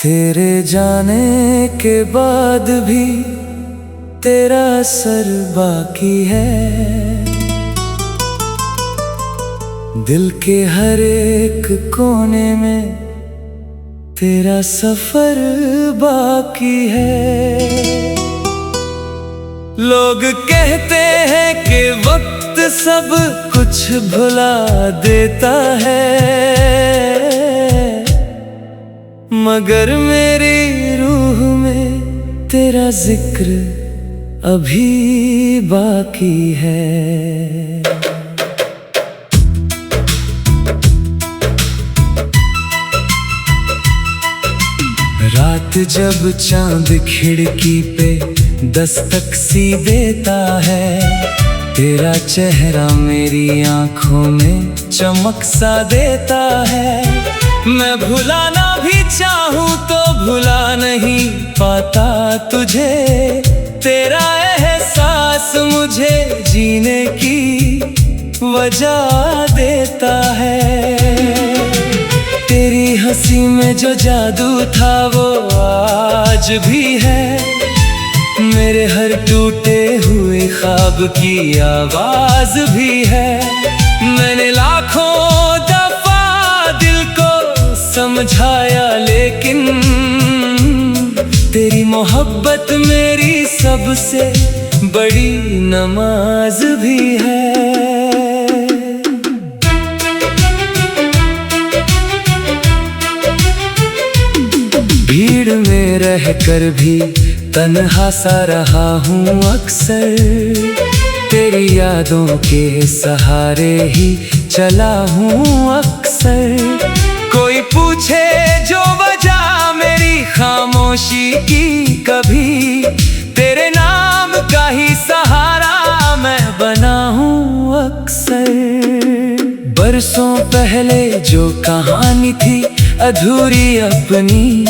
तेरे जाने के बाद भी तेरा असर बाकी है। दिल के हर एक कोने में तेरा सफर बाकी है। लोग कहते हैं कि वक्त सब कुछ भुला देता है, मगर मेरी रूह में तेरा जिक्र अभी बाकी है। रात जब चांद खिड़की पे दस्तक सी देता है, तेरा चेहरा मेरी आंखों में चमक सा देता है। मैं भुलाना भी चाहूं तो भुला नहीं पाता तुझे, तेरा एहसास मुझे जीने की वजह देता है। तेरी हंसी में जो जादू था वो आज भी है, मेरे हर टूटे हुए ख्वाब की आवाज भी है। मैंने लाखों दफा दिल को समझाया, लेकिन तेरी मोहब्बत मेरी सबसे बड़ी नमाज भी है। भीड़ में रहकर भी तन्हा सा रहा हूँ अक्सर, तेरी यादों के सहारे ही चला हूँ अक्सर। कोई पूछे जो वजह मेरी खामोशी की, कभी तेरे नाम का ही सहारा मैं बना हूँ अक्सर। बरसों पहले जो कहानी थी अधूरी अपनी,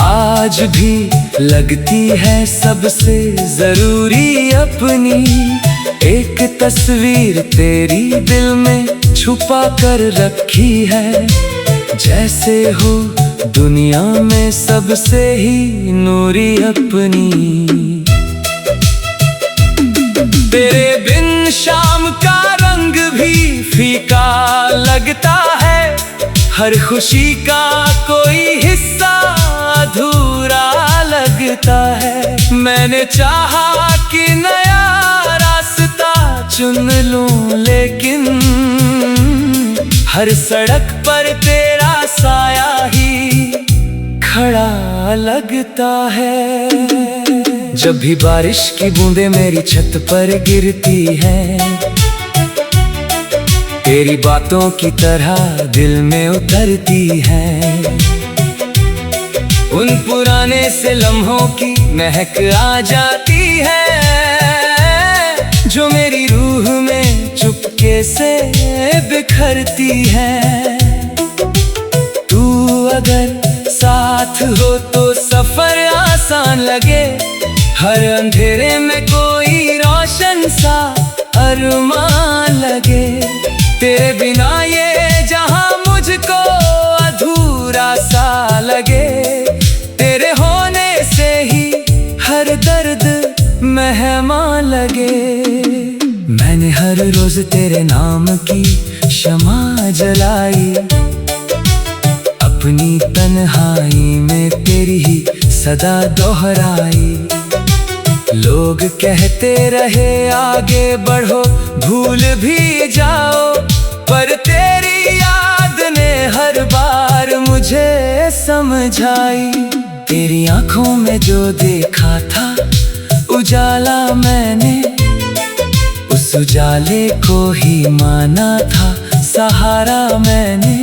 आज भी लगती है सबसे जरूरी अपनी। एक तस्वीर तेरी दिल में छुपा कर रखी है, जैसे हो दुनिया में सबसे ही नूरी अपनी। तेरे बिन शाम का रंग भी फीका लगता है, हर खुशी का कोई हिस्सा अधूरा लगता है। मैंने चाहा कि नया रास्ता चुन लूं, लेकिन हर सड़क पर तेरा साया ही खड़ा लगता है। जब भी बारिश की बूंदें मेरी छत पर गिरती हैं, तेरी बातों की तरह दिल में उतरती है। उन पुराने से लम्हों की महक आ जाती है, जो मेरी रूह में चुपके से बिखरती है। तू अगर साथ हो तो सफर आसान लगे, हर अंधेरे में कोई रोशन सा अरमान लगे। तेरे बिना ये जहां मुझको अधूरा सा लगे, तेरे होने से ही हर दर्द मेहमान लगे। मैंने हर रोज तेरे नाम की शमा जलाई, अपनी तन्हाई में तेरी ही सदा दोहराई। लोग कहते रहे आगे बढ़ो भूल भी जाओ, पर तेरी याद ने हर बार मुझे समझाई। तेरी आंखों में जो देखा था उजाला, मैंने उस उजाले को ही माना था सहारा मैंने।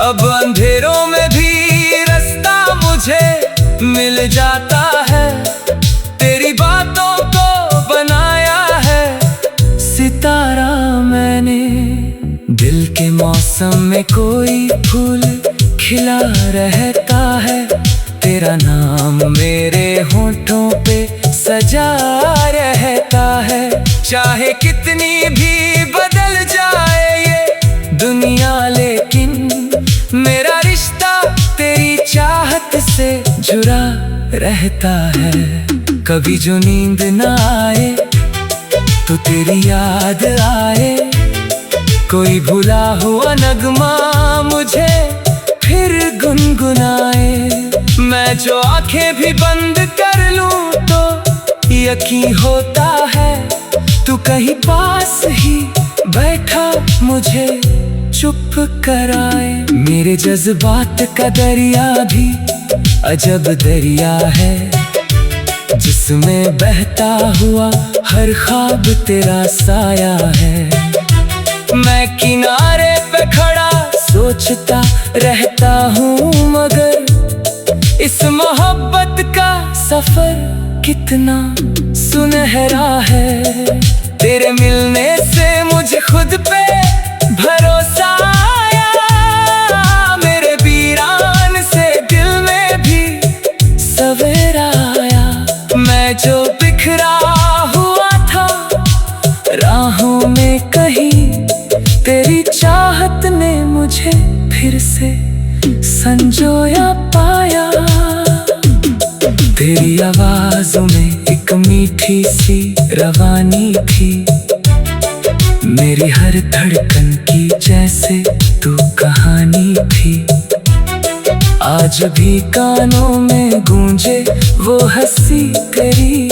अब अंधेरों में भी रास्ता मुझे मिल जाता है, तेरी बातों को बनाया है सितारा मैंने। दिल के मौसम में कोई फूल खिला रहता है, तेरा नाम मेरे होठों पे सजा रहता है। चाहे कितनी भी बदल जाए ये दुनिया, लेकिन मेरा रिश्ता तेरी चाहत से जुड़ा रहता है। कभी जो नींद ना आए तो तेरी याद आए, कोई भुला हुआ नगमा मुझे फिर गुनगुनाए। मैं जो आंखें भी बंद कर लूं तो यकीन होता है, तू कहीं पास ही बैठा मुझे चुप कराए। मेरे जज्बात का दरिया भी अजब दरिया है, जिसमें बहता हुआ हर ख्वाब तेरा साया है। मैं किनारे पे खड़ा सोचता रहता हूँ, मगर इस मोहब्बत का सफर कितना सुनहरा है। तेरे मिलने से मुझे खुद पे भरोसा आया, मेरे वीरान से दिल में भी सवेरा आया। मैं जो बिखरा हुआ था राहों में कहीं, तेरी चाहत ने मुझे फिर से संजोया पाया। तेरी आवाज़ों में एक मीठी सी रवानी थी, मेरी हर धड़कन की जैसे तू कहानी थी। आज भी कानों में गूंजे वो हंसी तेरी,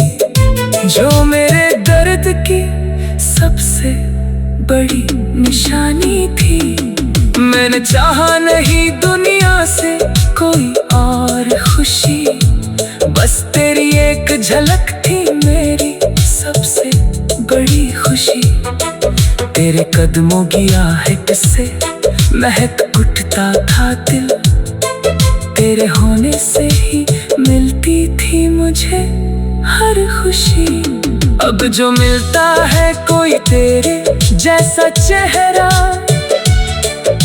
जो मेरे दर्द की सबसे बड़ी निशानी थी। मैंने चाहा नहीं दुनिया से कोई और खुशी, बस तेरी एक झलक थी मेरी सबसे बड़ी खुशी। तेरे कदमों की आहट से महक उठता था दिल, तेरे होने से ही मिलती थी मुझे हर खुशी। अब जो मिलता है कोई तेरे जैसा चेहरा,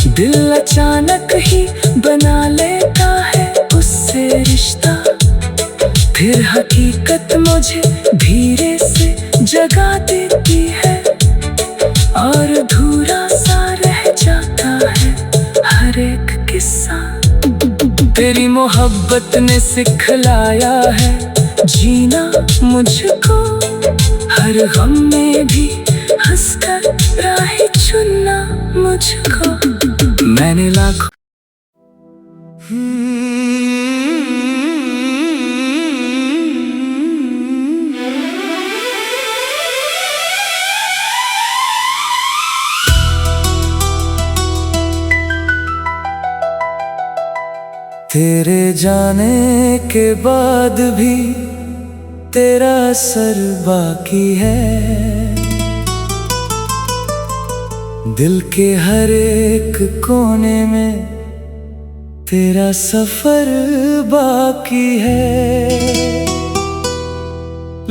दिल अचानक ही बना लेता है उससे रिश्ता। फिर हकीकत मुझे धीरे से जगा देती है, और अधूरा सा रह जाता है हर एक किस्सा। तेरी मोहब्बत ने सिखलाया है जीना मुझको, हर गम में भी हंसकर राह चुनना मुझको। मैंने लाखों तेरे जाने के बाद भी तेरा असर बाकी है, दिल के हर एक कोने में तेरा सफर बाकी है।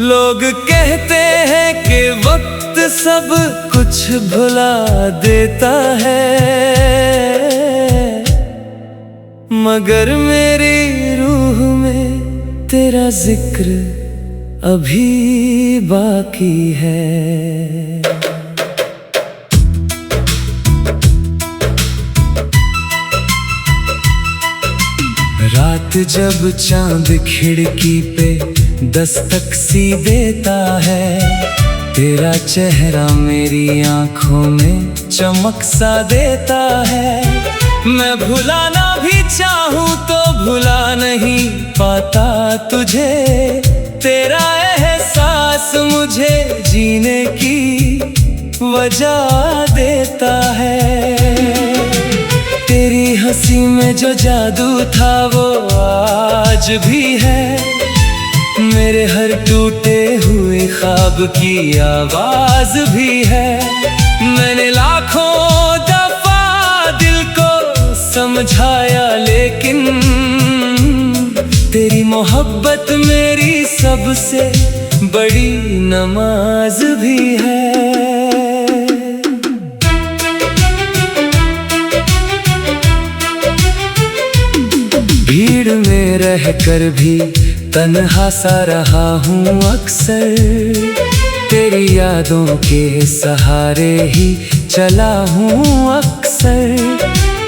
लोग कहते हैं कि वक्त सब कुछ भुला देता है, मगर मेरी रूह में तेरा जिक्र अभी बाकी है। रात जब चांद खिड़की पे दस्तक सी देता है, तेरा चेहरा मेरी आंखों में चमक सा देता है। मैं भुलाना भी चाहूँ तो भुला नहीं पाता तुझे, तेरा एहसास मुझे जीने की वजह देता है। तेरी हंसी में जो जादू था वो आज भी है, मेरे हर टूटे हुए ख्वाब की आवाज भी है। मैंने लाखों दफा दिल को समझाया, लेकिन तेरी मोहब्बत मेरी सबसे बड़ी नमाज भी है। भीड़ में रहकर भी तन्हा सा रहा हूँ अक्सर। तेरी यादों के सहारे ही चला हूँ अक्सर।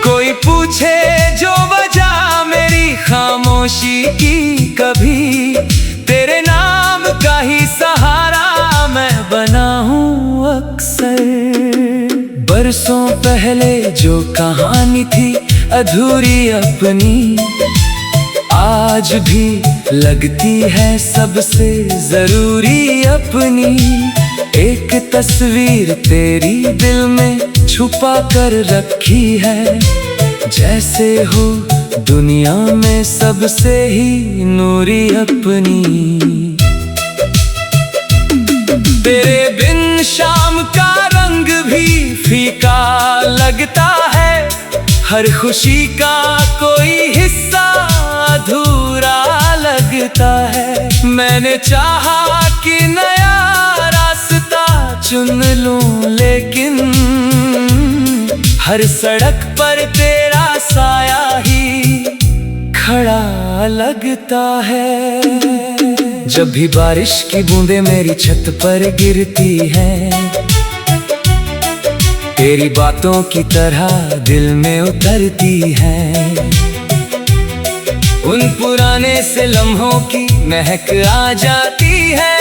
कोई पूछे जो वजह मेरी खामोशी की, कभी तेरे नाम का ही सहारा मैं बना हूँ अक्सर। बरसों पहले जो कहानी थी अधूरी अपनी, आज भी लगती है सबसे जरूरी अपनी। एक तस्वीर तेरी दिल में छुपा कर रखी है, जैसे हो दुनिया में सबसे ही नूरी अपनी। तेरे बिन शाम का रंग भी फीका लगता है, हर खुशी का कोई हिस्सा अधूरा लगता है। मैंने चाहा कि नया रास्ता चुन लूं, लेकिन हर सड़क पर तेरा साया ही खड़ा लगता है। जब भी बारिश की बूंदें मेरी छत पर गिरती हैं, तेरी बातों की तरह दिल में उतरती हैं। उन पुराने से लम्हों की महक आ जाती है,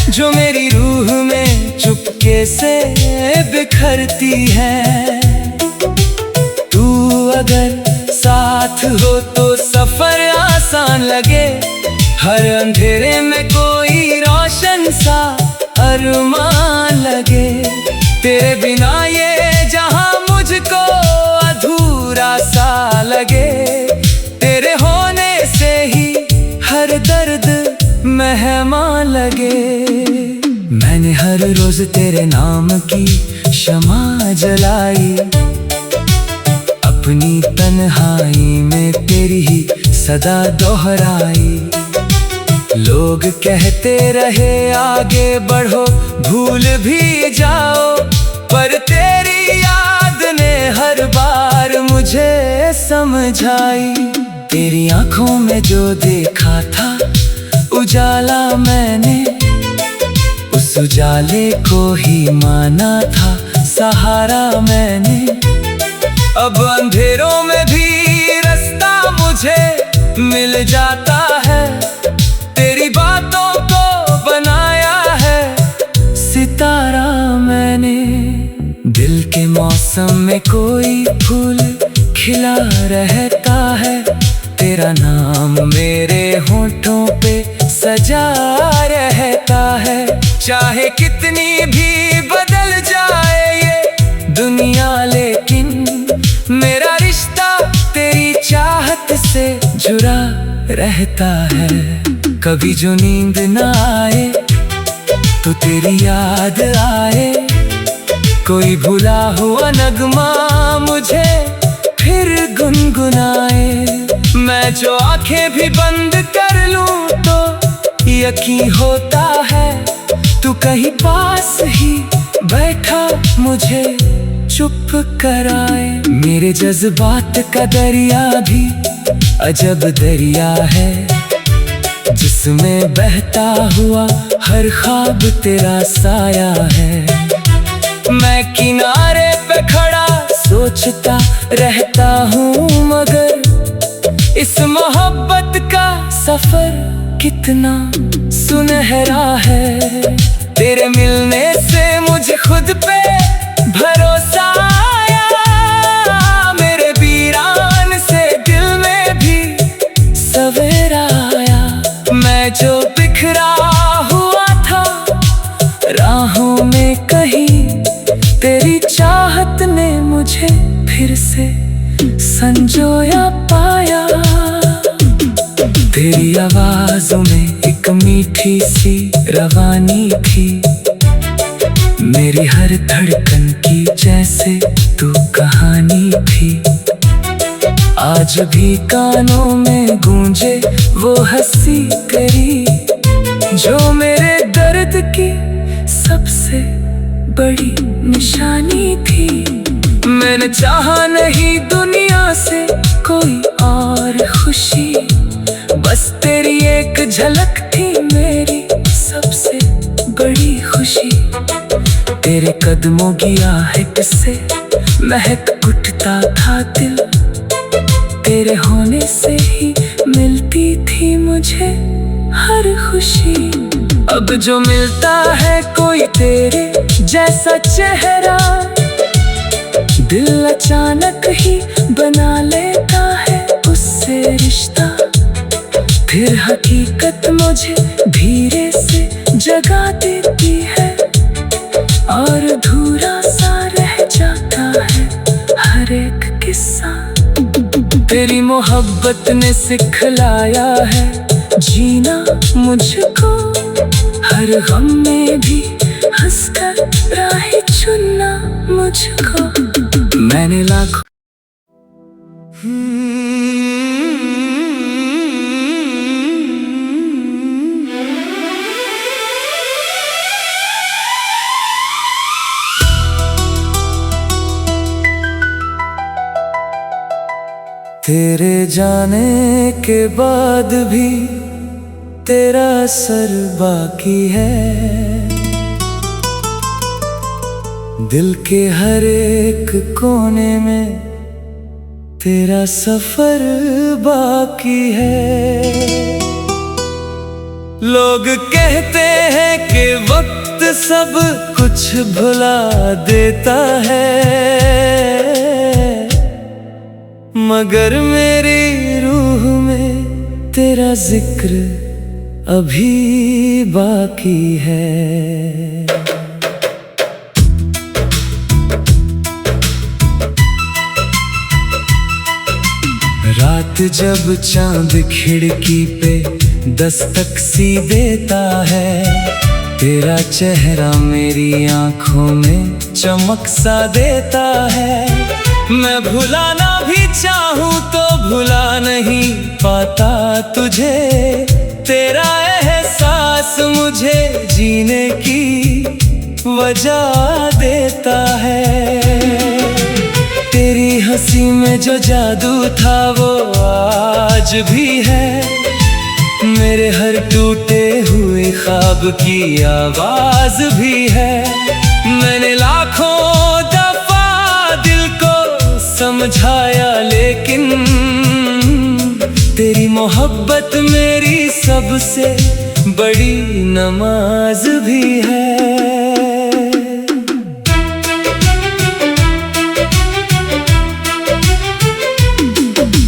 जो मेरी रूह में चुपके से बिखरती है। तू अगर साथ हो तो सफर आसान लगे, हर अंधेरे में कोई रोशन सा अरमान लगे। तेरे बिना ये जहां मुझको अधूरा सा लगे, तेरे होने से ही हर दर्द मेहमान लगे। मैंने हर रोज तेरे नाम की शमा जलाई, अपनी तन्हाई में तेरी ही सदा दोहराई। लोग कहते रहे आगे बढ़ो, भूल भी जाओ, पर तेरी याद ने हर बार मुझे समझाई। तेरी आंखों में जो देखा था उजाला, मैंने उस उजाले को ही माना था सहारा मैंने। अब अंधेरों में भी रास्ता मुझे मिल जाता है, तेरी बातों को बनाया है सितारा मैंने। दिल के मौसम में कोई फूल खिला रहता है, तेरा नाम मेरे होठों पे सजा रहता है। चाहे कितनी भी बदल जाए ये दुनिया, लेकिन मेरा रिश्ता तेरी चाहत से जुड़ा रहता है। कभी जो नींद ना आए तो तेरी याद आए, कोई भुला हुआ नगमा मुझे फिर गुनगुनाए। मैं जो आंखें भी बंद कर लूं तो यकीन होता है, तू कहीं पास ही बैठा मुझे चुप कराए। मेरे जज्बात का दरिया भी अजब दरिया है, जिसमें बहता हुआ हर ख्वाब तेरा साया है। मैं किनारे पे खड़ा सोचता रहता हूँ, मगर इस मोहब्बत का सफर कितना सुनहरा है। तेरे मिलने से मुझे खुद पे भरोसा आया, मेरे वीरान से दिल में भी सवेरा आया। मैं जो बिखरा हुआ था राहों में कहीं, तेरी चाहत ने मुझे फिर से संजोया पाया। तेरी आवाज़ों में एक मीठी सी रवानी थी, मेरी हर धड़कन की जैसे तू कहानी थी। आज भी कानों में गूंजे वो हंसी तेरी, जो मेरे दर्द की सबसे बड़ी निशानी थी। मैंने चाहा नहीं दुनिया से कोई और कदमों की आहट से महक उठता था दिल। तेरे होने से ही मिलती थी मुझे हर खुशी। अब जो मिलता है कोई तेरे जैसा चेहरा, दिल अचानक ही बना लेता है उससे रिश्ता। फिर हकीकत मुझे धीरे से जगा देती है और अधूरा सा रह जाता है हर एक किस्सा। तेरी मोहब्बत ने सिखलाया है जीना मुझको, हर गम में भी हंसकर राह चुनना मुझको। मैंने लाखों तेरे जाने के बाद भी तेरा असर बाकी है। दिल के हर एक कोने में तेरा सफर बाकी है। लोग कहते हैं कि वक्त सब कुछ भुला देता है, मगर मेरी रूह में तेरा जिक्र अभी बाकी है। रात जब चांद खिड़की पे दस्तक सी देता है, तेरा चेहरा मेरी आंखों में चमक सा देता है। मैं भुलाना भी चाहूं तो भुला नहीं पाता तुझे, तेरा एहसास मुझे जीने की वजह देता है। तेरी हंसी में जो जादू था वो आज भी है, मेरे हर टूटे हुए ख्वाब की आवाज भी है। मैंने लाखों दफा दिल को समझाया लेकिन तेरी मोहब्बत मेरी सबसे बड़ी नमाज भी है।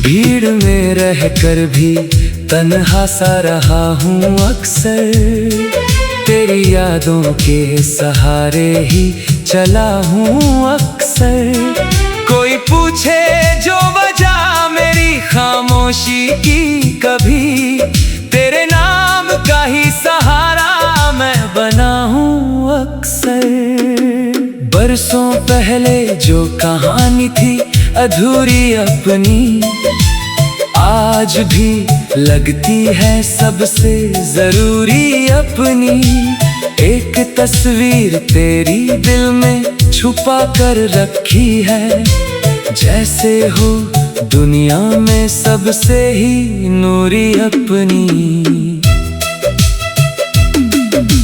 भीड़ में रहकर भी तन्हा सा रहा हूँ अक्सर, तेरी यादों के सहारे ही चला हूँ अक्सर। कोई पूछे जो वजह मेरी खामोशी की, कभी तेरे नाम का ही सहारा मैं बना हूँ अक्सर। बरसों पहले जो कहानी थी अधूरी अपनी, आज भी लगती है सबसे जरूरी अपनी। एक तस्वीर तेरी दिल में छुपा कर रखी है, जैसे हो दुनिया में सबसे ही नूरी अपनी।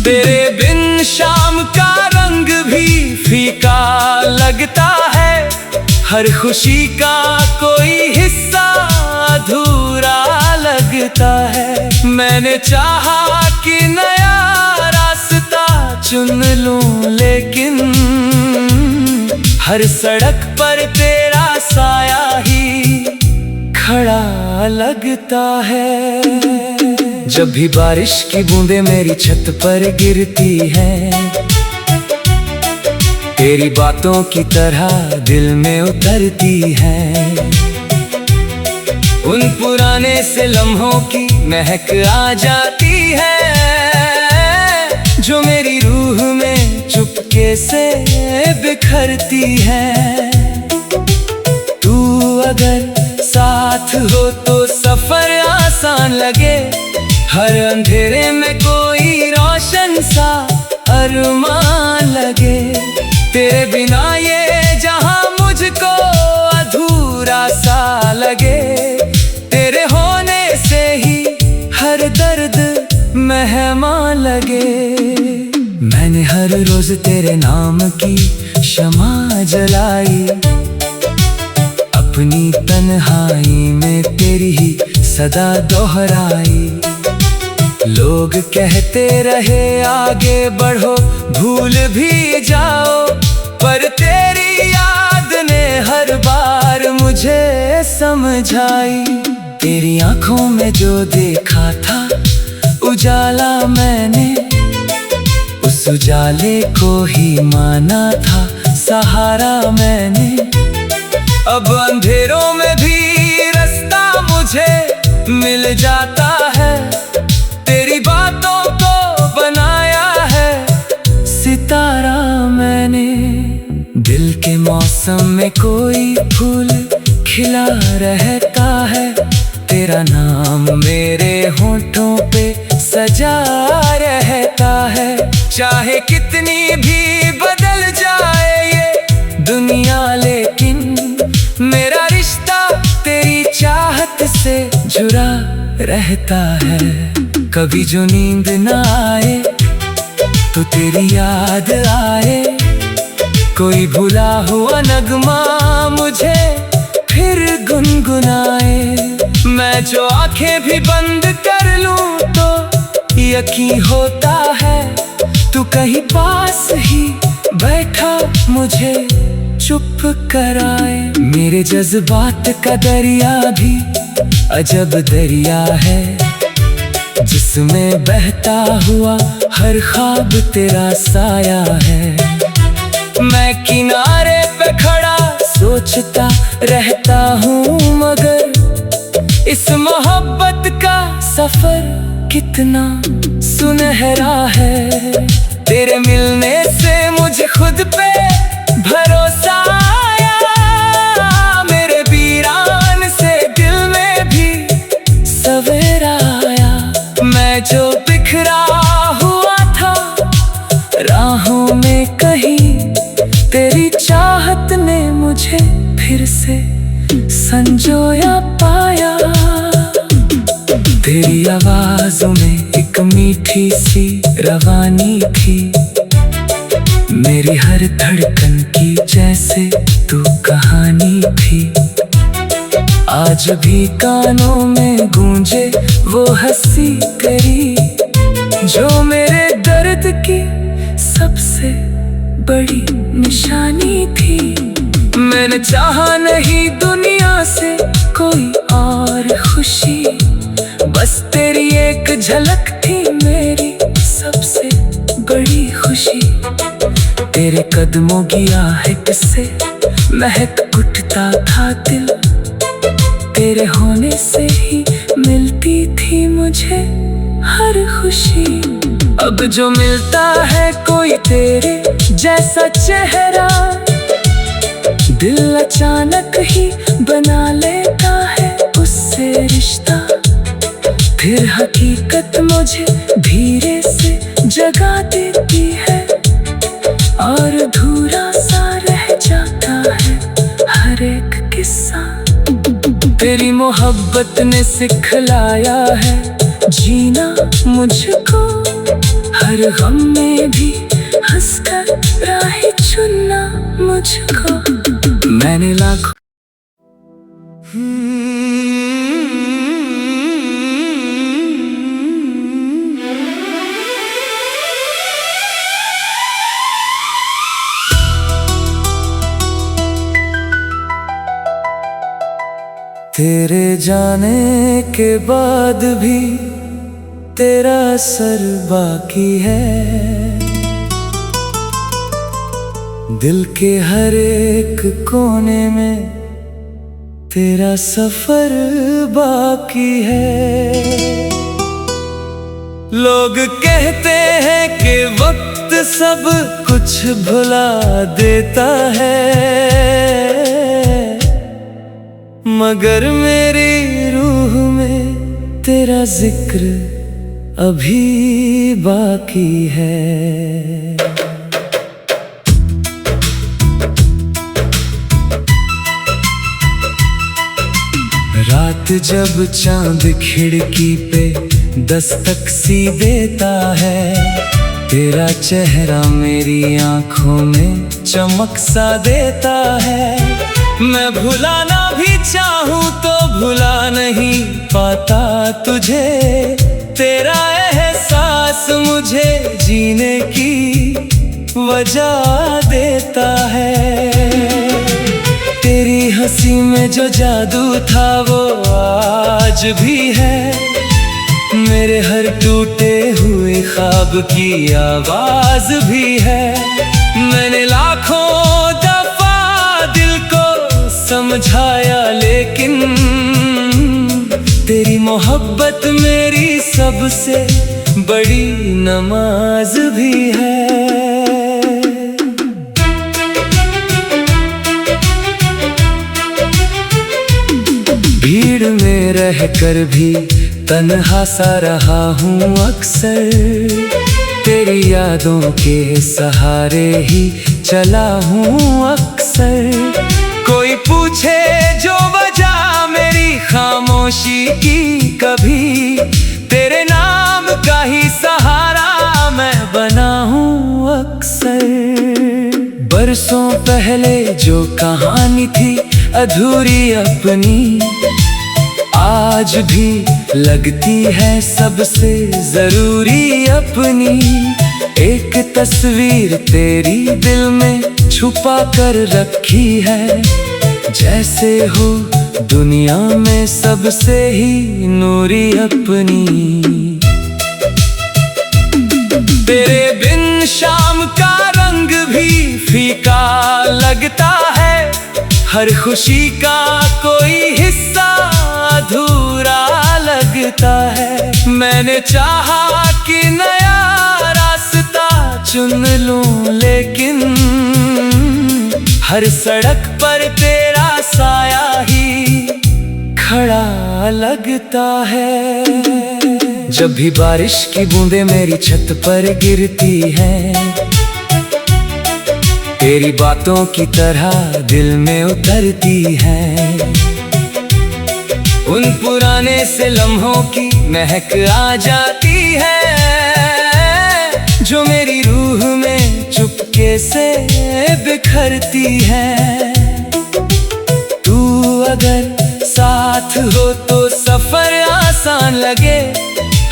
तेरे बिन शाम का रंग भी फीका लगता है, हर खुशी का कोई हिस्सा अधूरा लगता है। मैंने चाहा कि नया रास्ता चुन लूं लेकिन हर सड़क पर तेरा साया ही खड़ा लगता है। जब भी बारिश की बूंदें मेरी छत पर गिरती हैं, तेरी बातों की तरह दिल में उतरती हैं। उन पुराने से लम्हों की महक आ जाती है, जो मेरी रूह में चुपके से बिखरती है। तू अगर साथ हो तो सफर आसान लगे, हर अंधेरे में कोई रोशन सा अरमान लगे। तेरे बिना ये जहां मुझको अधूरा सा लगे, तेरे होने से ही हर दर्द मेहमान लगे। मैंने मैंने हर रोज तेरे नाम की शमा जलाई, अपनी तन्हाई में तेरी ही सदा दोहराई। लोग कहते रहे आगे बढ़ो भूल भी जाओ, पर तेरी याद ने हर बार मुझे समझाई। तेरी आंखों में जो देखा था उजाला, मैंने उस उजाले को ही माना था सहारा मैंने। अब अंधेरों में भी रास्ता मुझे मिल जाता है, तेरी बातों को बनाया है सितारा मैंने। दिल के मौसम में कोई फूल खिला रहता है, तेरा नाम मेरे होठों पे सजा रहता है। चाहे कितनी भी बदल जाए ये दुनिया, लेकिन मेरा रिश्ता तेरी चाहत से जुड़ा रहता है। कभी जो नींद ना आए तो तेरी याद आए, कोई भुला हुआ नगमा मुझे फिर गुनगुनाए। मैं जो आंखें भी बंद कर लूं तो यकीन होता है तू कहीं पास ही बैठा मुझे चुप कराए। मेरे जज्बात का दरिया भी अजब दरिया है, जिसमें बहता हुआ हर ख्वाब तेरा साया है। मैं किनारे पे खड़ा सोचता रहता हूँ, मगर इस मोहब्बत का सफर कितना सुनहरा है। तेरे मिलने से मुझे खुद पे भरोसा आया, मेरे वीरान से दिल में भी सवेरा आया। मैं जो बिखरा हुआ था राहों में कहीं, तेरी चाहत ने मुझे फिर से संजोया पाया। तेरी आवाज़ों में एक मीठी सी रवानी थी, मेरी हर धड़कन की जैसे तू कहानी थी। आज भी कानों में गूंजे वो हंसी तेरी, जो मेरे दर्द की सबसे बड़ी निशानी थी। मैंने चाहा नहीं दुनिया से कोई और खुशी, बस तेरी एक झलक थी मेरी सबसे बड़ी खुशी। तेरे कदमों की आहट से महक उठता था दिल, तेरे होने से ही मिलती थी मुझे हर खुशी। अब जो मिलता है कोई तेरे जैसा चेहरा, दिल अचानक ही बना लेता है उससे रिश्ता। फिर हकीकत मुझे धीरे से जगा देती है, और अधूरा सा रह जाता है हर एक किस्सा। तेरी मोहब्बत ने सिखलाया है जीना मुझको, हर गम में भी हंसकर राहें चुनना मुझको। मैंने लाखों तेरे जाने के बाद भी तेरा असर बाकी है, दिल के हर एक कोने में तेरा सफर बाकी है। लोग कहते हैं कि वक्त सब कुछ भुला देता है, मगर मेरी रूह में तेरा जिक्र अभी बाकी है। रात जब चांद खिड़की पे दस्तक सी देता है, तेरा चेहरा मेरी आंखों में चमक सा देता है। मैं भुलाना भी चाहूं तो भुला नहीं पाता तुझे। तेरा एहसास मुझे जीने की वजह देता है। तेरी हंसी में जो जादू था वो आज भी है। मेरे हर टूटे हुए ख्वाब की आवाज भी है। मैंने लाखों दफा दिल को समझाया लेकिन तेरी मोहब्बत मेरी सबसे बड़ी नमाज भी है। भीड़ में रहकर भी तन्हा सा रहा हूँ अक्सर। तेरी यादों के सहारे ही चला हूँ अक्सर। कोई पूछे जो वजह मेरी खामोशी की, कभी तेरे नाम का ही सहारा मैं बना हूँ अक्सर। बरसों पहले जो कहानी थी अधूरी अपनी, आज भी लगती है सबसे जरूरी अपनी। एक तस्वीर तेरी दिल में छुपा कर रखी है, जैसे हो दुनिया में सबसे ही नूरी अपनी। तेरे बिन शाम का रंग भी फीका लगता है। हर खुशी का कोई हिस्सा अधूरा लगता है। मैंने चाहा कि नया रास्ता चुन लूं लेकिन हर सड़क पर तेरा साया ही खड़ा लगता है। जब भी बारिश की बूंदें मेरी छत पर गिरती हैं, तेरी बातों की तरह दिल में उतरती है। उन पुराने से लम्हों की महक आ जाती है, जो मेरी रूह में चुपके से बिखरती है। तू अगर साथ हो तो सफर आसान लगे।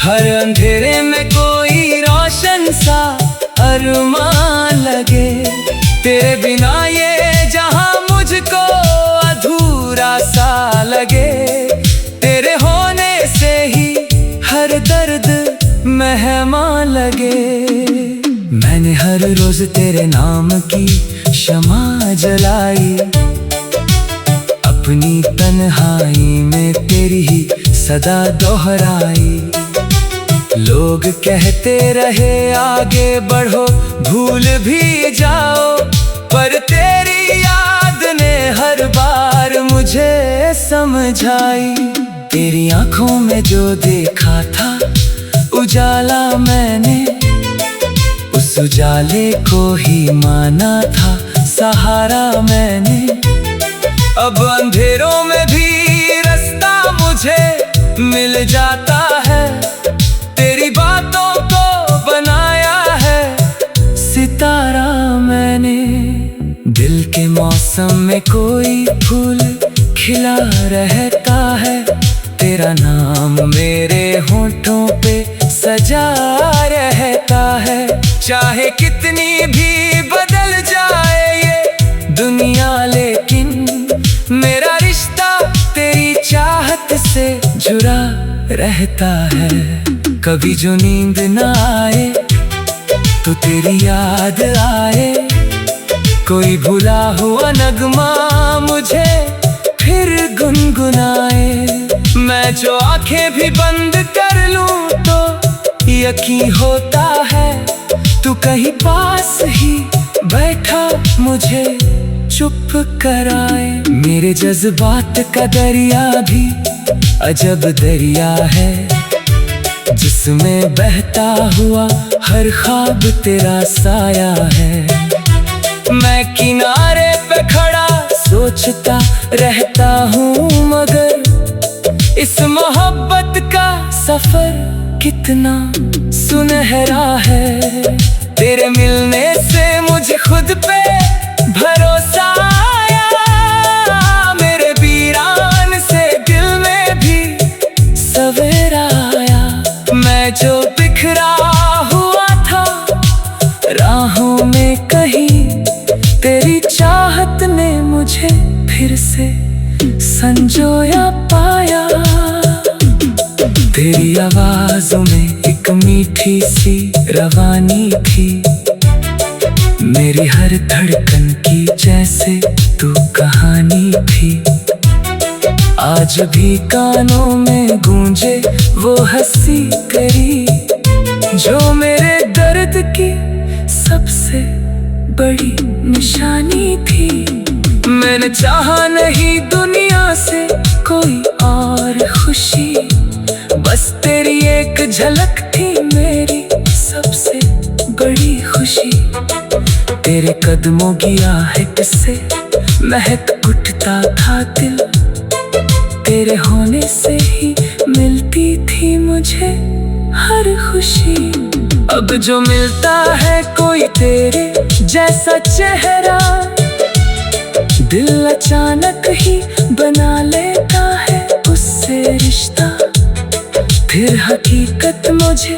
हर अंधेरे में कोई रोशन सा अरमान लगे। तेरे बिना ये जहां मुझको अधूरा सा लगे। तेरे होने से ही हर दर्द मेहमान लगे। मैंने हर रोज तेरे नाम की शमा जलाई, अपनी तन्हाई में तेरी ही सदा दोहराई। लोग कहते रहे आगे बढ़ो भूल भी जाओ, पर तेरी याद ने हर बार मुझे समझाई। तेरी आंखों में जो देखा था उजाला मैंने, उस उजाले को ही माना था सहारा मैंने। अब अंधेरों में भी रास्ता मुझे मिल जाता है। तेरी बातों को बनाया है सितारा मैंने। दिल के मौसम में कोई फूल खिला रहता है। तेरा नाम मेरे होठों पे सजा रहता है। चाहे कितनी भी बदल जाए ये दुनिया, लेकिन मेरा रिश्ता तेरी चाहत से जुड़ा रहता है। कभी जो नींद ना आए तो तेरी याद आए, कोई भुला हुआ नगमा मुझे फिर गुनगुनाए। मैं जो आंखें भी बंद कर लूं तो यकीन होता है तू कहीं पास ही बैठा मुझे चुप कराए। मेरे जज्बात का दरिया भी अजब दरिया है, जिसमें बहता हुआ हर ख्वाब तेरा साया है। मैं किनारे पे खड़ा सोचता रहता हूँ, मगर इस मोहब्बत का सफर कितना सुनहरा है। तेरे मिलने से मुझे खुद पे भरोसा आया। मेरे वीरान से दिल में भी सवेरा आया। मैं जो बिखरा हुआ था राहों में कहीं, तेरी चाहत ने मुझे फिर से संजोया पाया। तेरी आवाज़ों में एक मीठी सी रवानी थी, मेरी हर धड़कन की जैसे तू कहानी थी। आज भी कानों में गूंजे वो हंसी तेरी, जो मेरे दर्द की सबसे बड़ी निशानी थी। मैंने चाहा नहीं दुनिया से कोई और खुशी, बस तेरी एक झलक थी मेरी सबसे बड़ी खुशी। तेरे कदमों की आहट से महक उठता था दिल, तेरे होने से ही मिलती थी मुझे हर खुशी। अब जो मिलता है कोई तेरे जैसा चेहरा, दिल अचानक ही बना लेता है उससे रिश्ता। फिर हकीकत मुझे